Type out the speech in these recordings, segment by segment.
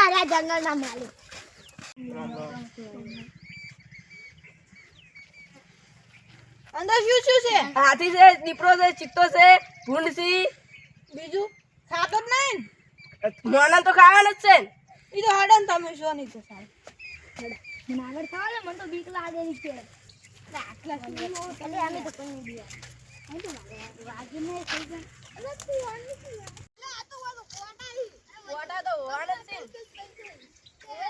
આ જંગલના માલિક અંદર શું છે? હાથી છે, દીપડો છે, ચિત્તો છે, ભૂંડ છે, બીજું ખાતો જ નહીં મોના તો ખાવાના જ છે ને. ઈ તો હડે ને તમે શું નહીં તો સાહેબ નાગર ખાવા મને તો બીક લાગે છે આટલા એટલે અમે તો કોઈ નહીં દિયા અહીં તો વાગે નહીં થઈ જાય અરે તું આની છે આ તો વાલો મોટા તો હોવાના જ છે ને.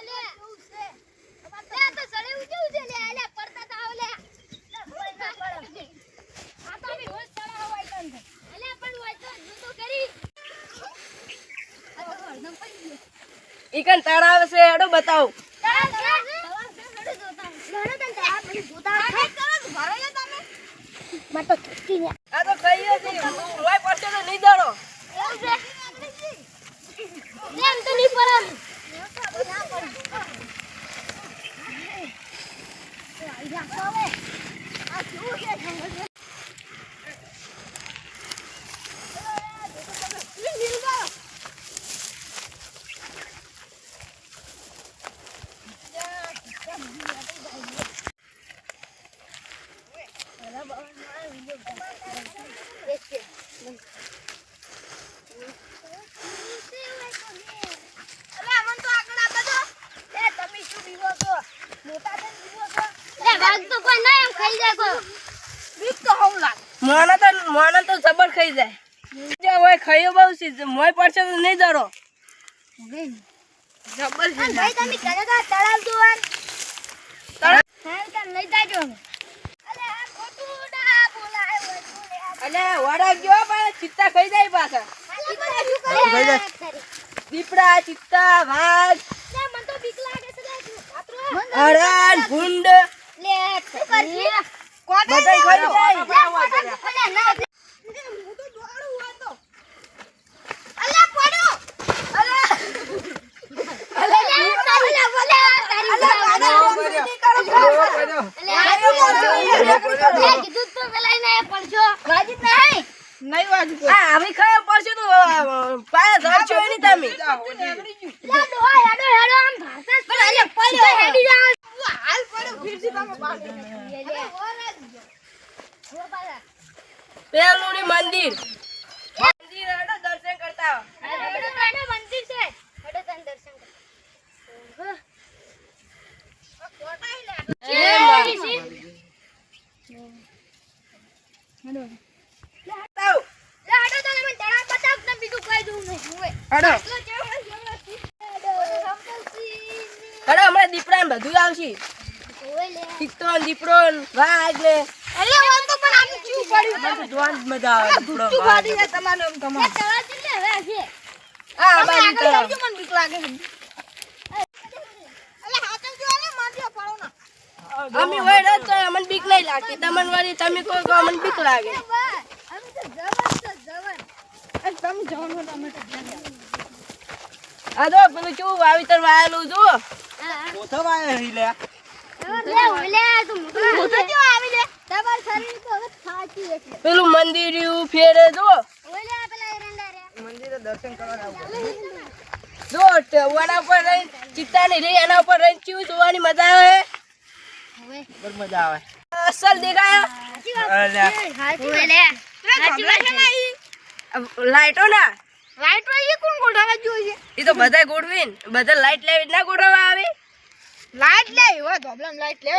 લે તો સડે ઉજે લે લે પડતા તાવ લે કોઈ ના પડે આ તો અમે રોજ ચડા હોય કન એટલે પણ હોય તો જૂતો કરી આ તો હરદમ પડી ગયો ઈ કન તળાવ છે, હેડો બતાવો. આ તો ખાઈએ છે, રોય પડશે તો નહીં દાડો. મોના તો જબર ખાઈ જાય. જે હોય ખાયો બહુ છે, મોય પડશે તો નહીં દાડો. જબર છે. અલે વડા ગયો પણ ચિત્તા ખાઈ જાય પાછા. દીપડા, ચિત્તા, વાઘ, હરણ, ભૂંડ બધાય ખાઈ જાય. આવી ખાયો પડશે તો પાયા ધરશો નહીં તમે. પેલું ની મંદિર હેડો દર્શન કરતા હેડો હમણાં દીપડા ને બધું આવશે. ચિત્તો ને દીપડો ને વાઘ ને જોવાનું જ મજા આવે. આ બાજુ તળાવ. અમે હોય ને તો અમને બીક નહીં લાગતી. તમને વાળી તમે કોઈ કહો અમને બીક લાગે. આ તો પેલું કેવું વાવેતર વાયેલું જુઓ. પેલું મંદિર ફેરે જુઓ. જો વડા ઉપર રહી ચિત્તા ની રહી એના ઉપર રહી ચીવું જોવાની મજા આવે. મજા આવે. અસલ દેખાય. લાઈટો ના એ તો બધા ગોઠવીને બધા લાઈટ લેવી ના ગોઠવવા આવે. લાઈટ લે હોય ધોબલામ લાઈટ લે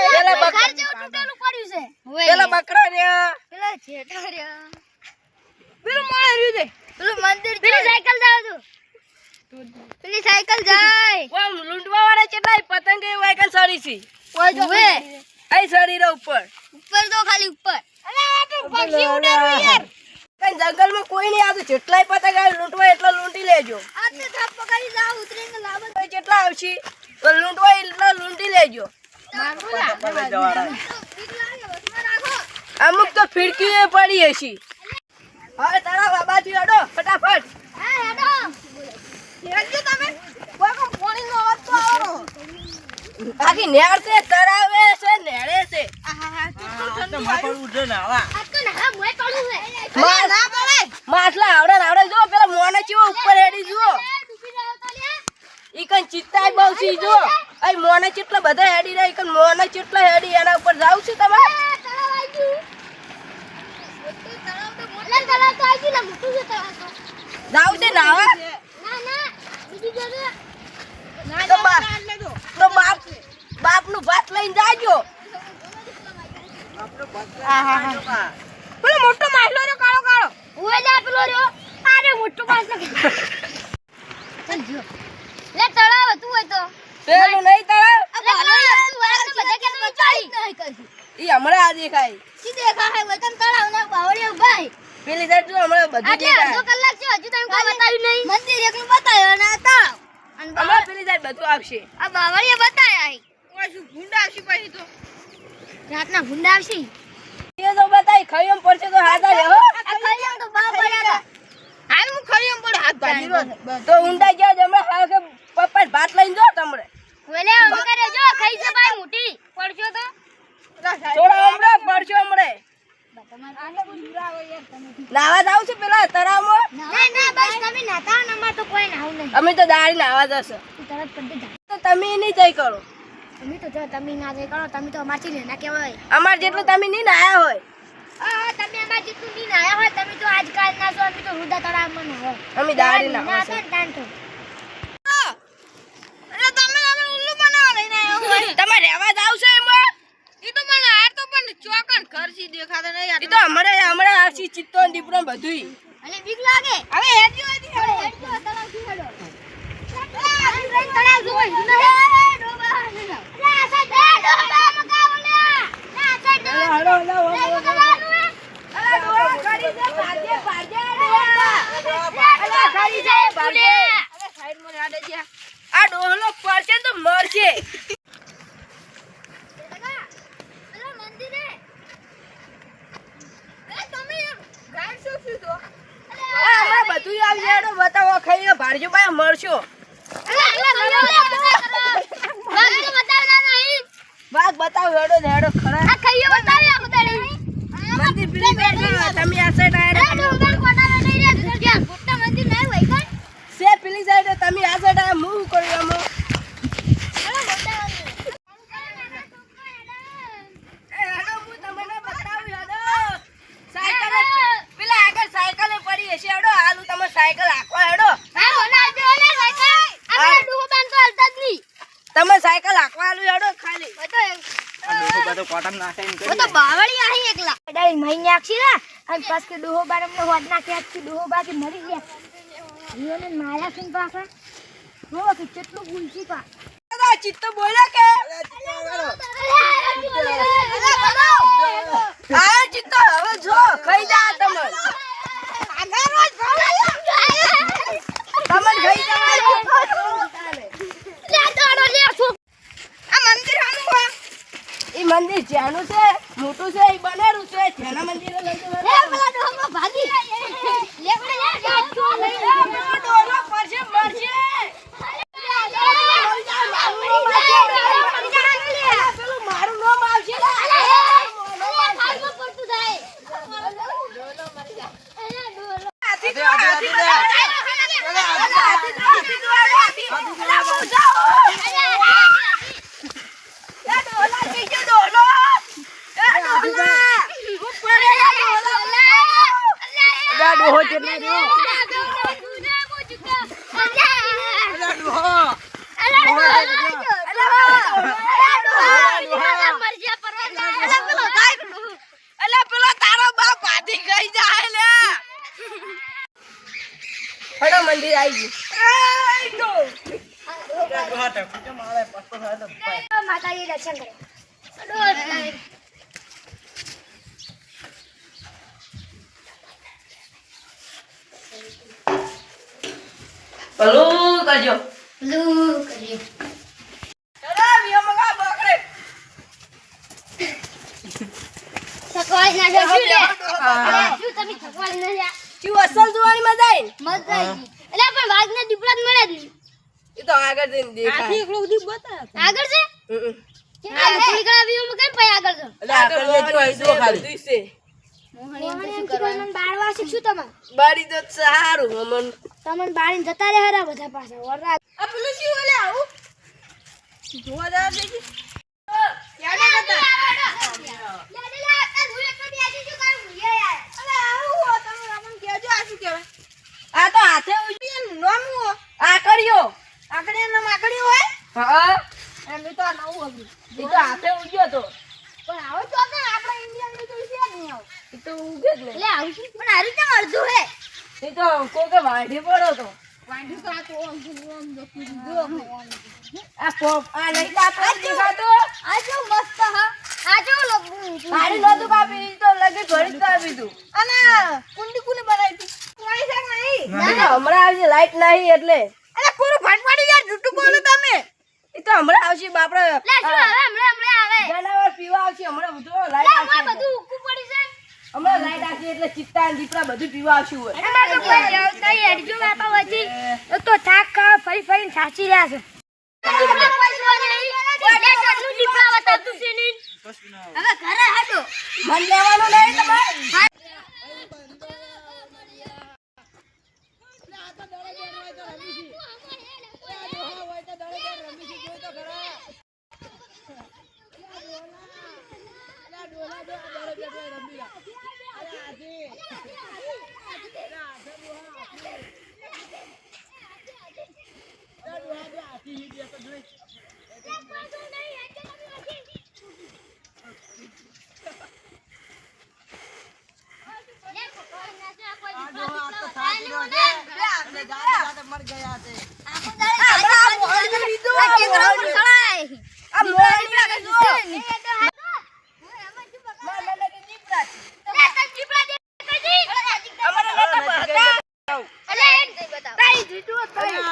પેલા બકરા રહ્યા, પેલા જેઠા રહ્યા, પેલું મળે રહ્યું છે પેલું મંદિર, પેલી સાયકલ જાવ તું, પેલી સાયકલ જાય. ઓમ લૂંટવા વાળા કેટલાય પતંગ એ વાયકલ સરી છે. ઓય આઈ સરી રે ઉપર ઉપર તો ખાલી ઉપર. અરે આ તો પક્ષી ઉડે રહ્યું યાર. કઈ જંગલમાં કોઈ નહીં આવતું. જેટલાય પતંગ આવે લૂંટવા એટલા લૂંટી લેજો. આ તો થાપ પકડી જાવ ઉતરીને લાવો. કોઈ જેટલા આવશે તો લૂંટવા એટલા લૂંટી લેજો. અમુક તો ફિરકી પડી હશે. હવે તારા બાબાથી અડો ફટાફટ. હા હેડો હેડજો તમે. કોઈ કો પાણીનો અવાજ તો આવરો. આખી નેર છે, તરાવે છે, નેળે છે. આહા ઠંડુ આવ્યું. આ તો ના મોય પડું છે. ના પડે. માછલા આવડે જો પેલા મોને ચીવો ઉપર હેડી જુઓ. ડૂબી જાવ તો લે. ઈ કઈ ચિત્ત ઈ જો આ મોને કેટલા બધા હેડી રહી કે મોને કેટલા હેડી એના ઉપર જાવ છે તમારે તળાવ આવી ગયું. મોટું તળાવ તો મોટું તળાવ તો આવી ગયું ને, મોટું છે તળાવ તો. જાવ છે નાવા ના બીજી જગ્યાએ તો બાપનું ભાત લઈને જાજો પેલો મોટો માછલો રહ્યો કાળો કાળો. ઓય લે પેલો રહ્યો. અરે મોટું પાસ લગે. ચાલ જો. લે તળાવ હતું હોય તો. પેલું નહીં તળાવ લે તળાવ હતું હોય તો બધા કે નહીં ચાઈ નહીં કરશું. ઈ હમણાં આ દેખાય સી દેખા હે હોય તમ તળાવ ના બાવળિયો ભાઈ. પેલી સાઈડ જો હમણાં બધું આટલે દેખાય અડધો કલાક છે હજુ તમે કોઈ બતાવ્યું નહીં. મંદિર એકલું બતાવ્યું અને આ તળાવ. અને હમણાં પેલી સાઈડ બધું આવશે આ બાવળિયા બતાયા હે. ઓય શું ગુંડા આવશે પછી તો. રાતના ગુંડા આવશે. એ તો બતાય ખયમ પડશે તો હાથા રહે હો આ ખરીયામ તો બાપ પડ્યા હતા. હાલ હું ખરી પડે હાથ ભાજી રોજ. તો ઊંડા ગયા જ હમણાં હાવ કે પપ્પા ભાત લઈને જો તમને ઓલે આમ કરે જો ખાઈ છે ભાઈ મોટી પડશો તો. થોડા હમણાં પડશો હમણાં નાવા જાવ છે પેલા તળાવમાં ના બસ તમે નાતા ને અમાર તો કોઈ નાવું નહીં. અમે તો દાડી નાવા જશે તું તરત પડી જા. તો તમે નહીં જઈ કરો તમે તો જો તમે ના જઈ કરો તમે તો અમારથી લેના કહેવાય. અમાર જેટલું તમે નહીં નાયા હોય તમે અમાર જેટલું નહીં નાયા હોય તમે તો આજકાલ ના છો અમે તો રુદા તળાવમાં નાહો. અમે દાડી નાવા ના છે તાન તો. એટલે તમે અમે ઉલ્લુ બનાવવા લઈને આવ્યો હોય. તમારે રહેવા જાવ છે એમાં ઈ તો મને હાર તો પણ ચોકન ઘરથી દેખાતા નહીં એ તો હમણાં આખી ચિત્તો ને દીપડો ને બધુંય અને બીક લાગે. હવે હેડ્યો હતી હેડો તળાવ થી હેડો. તળાવ જોઈ ને ડોબા હેડો. આ સાઈડ ડોબા મકાવલા. આ સાઈડ ડોબા. હલો હલો લે મકાવવાનું હે. અલા ડોળા ખરી છે ભાજે ભાજે અલા ખરી જાય ભૂલે. અરે સાઈડ માં આડે છે આ ડોહલો પડશે તો મરશે અલા મંદિરે. એ તમે ગાય શું શું તો હમણાં બધું આવી જાય બતાવો ખાઈ ભાડજો ભાઈ મરશો વાત બતાવો હેડો ને હેડો ખરા મંદિર પેલી સાઈડ તમે આ સાઈડ આયા સે પેલી સાઈડ તમે આ સાઈડ આયા હું કર્યું આમાં હેડો હું તમને બતાવું હેડો સાયકલ પેલા આગળ સાયકલ પડી હશે હેડો હાલું તમે સાયકલ આખો હેડો તમે સાયકલ આખવા હાલું હેડો ખાલી કેટલું ગુલસી પા દાદા ચિત્તો બોલ્યા કે આ ચિત્તો હવે જો ખાઈ જા તમે તમને ખાઈ જવાનું ઈ મંદિર જ્યાંનું છે મોટું છે ઈ બનેલું છે જેના મંદિરે લઈ જવાનું ડોલો પડશે મરશે પેલું મારું નામ આવશે મંદિર આવી ગયું માતાજી દર્શન કરે ભલું કરજો થકવાડી ના જાવ શું તમે થકવાડી ના જા શું અસલ જોવાની મજા આવી મજા આવી એટલે પણ વાઘ ને દીપડા જ મળે જ નહીં એ તો આગળ જઈને દેખાય આગળ છે આ નીકળા વ્યૂ કેમ પય આગળ છો એટલે આગળ વેચો હઈસો ખાલી છે મોહણી કરવાનું બાળવા શીખશું તમે બારી તો સારું અમન તમને બાળીને જતા રહે હરા બધા પાછા વરરાજ આ પેલું શું ઓલે આવું જોવા જવા દેજે. યાડે લે આ હું એક બે આજી જો કાઈ હું યાર અલે આવું હો તમે અમને કહેજો આ શું કહેવાય? આ તો હાથે ઉજી એનું નામ હું હો? આકડ્યો. આકડીનું નામ આકડી હોય? હા એમ તો આ નવું હતું. એ તો હાથે ઉજ્યો તો પણ હવે તો કે આપણા ઇન્ડિયન તો છે જ નહીં આવું. એ તો ઉગે જ ને લે આવું છું પણ હારું કેમ અડધું હે એ તો કોકે વાઢી પડો તો વાંઢી તો આ તો ઓમ જતું રહ્યું. આ પોપ આ નહીં કાપો દેખાતો આ જો મસ્ત હા આ જો મારી નતું કાપી ઈ તો લગી ઘડી કાપી તું અને કુંડી કોને બનાવી હતી? કોણી શાક નહીં. હમણાં આવશે લાઈટ નહીં એટલે અરે કોરું ફાટવાડી યાર જૂઠું બોલો તમે. એ તો હમણાં આવશે બાપડા લે શું હવે હમણે આવે જનાવર પીવા આવશે હમણાં બધું લે લાઈટ અમાર આવશે બધું ઉકુ પડી છે હમણાં લાઈટ આવશે એટલે ચિત્તા અને દીપડા બધું પીવા આવશે હોય અમાર તો કોઈ જાવ નહીં અડજો બાપા વજી તો થાક ખા ફરી ફરીને સાચી રહ્યા છે દીપડા પૈસા નહીં લે સદનું દીપડા બતાવતું છે ની હવે ઘરે હાડો મન લેવાનું નહીં તમારે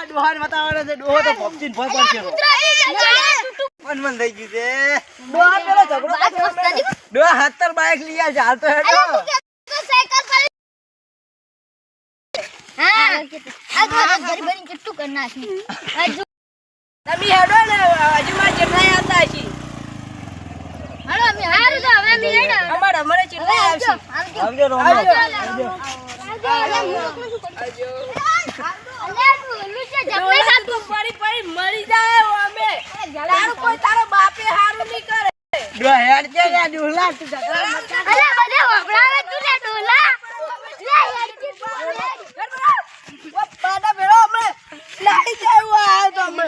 ડોહાન બતાવવાનો છે ડોહો તો પપચીન ભોય પડશે મન થઈ ગયું છે ડોહા પેલો ઝઘડો કરશે ડોહા 70 બાઇક લઈ આવ્યા છે હાલ તો હેડો તમે હેડો ને હજુ માં ચેટલાય આવતા છે અમારે અમારે ચેટલાય આવશે આવજો રોમ પડી પડી મરી જાય અમે તારું કોઈ તારો બાપે હારું નહીં કરે ડોહા હેડ છે ને ડોહલા તું ઝઘડા પાડા ભેળો અમે લાઈ જાય આવ્યો તો અમે